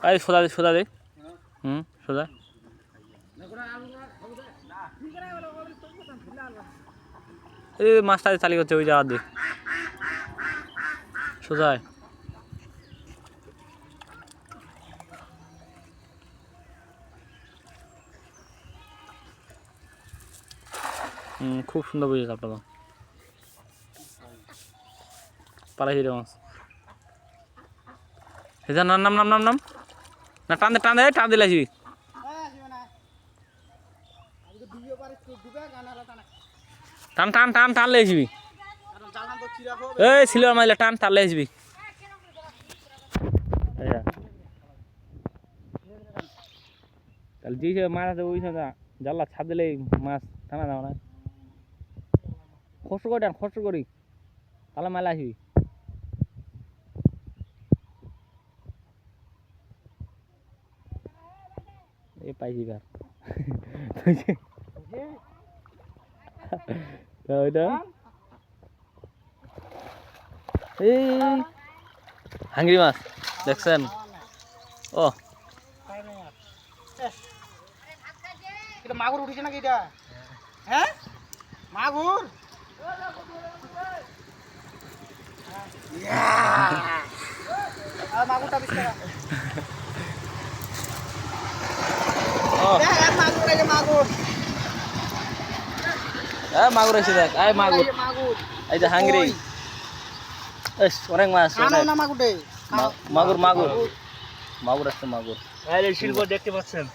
এই সোজা দে সোজা দে সোজা এই মাছটা চালি করছে ওই জায়গা দিয়ে সোজা খুব সুন্দর বুঝেছে আপনারা পালাই রে মাছ হেজা নাম নাম নাম নাম নাম না টান দিলে আসবি টান টান টান টানলে আসবি এই ছিল মাইলে টান টানলে আসবি তাহলে যে মাছ আছে ওই জানলা ছাদ দিলে মাছ টানা যাও না খসু করে টান খসু করি তাহলে মাইলে আসবি এই পাইছি কার এই হাঙ্গরি মাছ দেখছেন ও এটা মাগুর উঠেছে নাকি এটা হ্যাঁ মাগুর মাগুরটা 20 টাকা মাগুর এই যে মাগুর মাগুর এসে দেখ আয় মাগুর এই যে হাঙ্গরি অনেক মাছ না মাগুরটে মাগুর মাগুর মাগুর আছে মাগুর শিল্প দেখতে পাচ্ছেন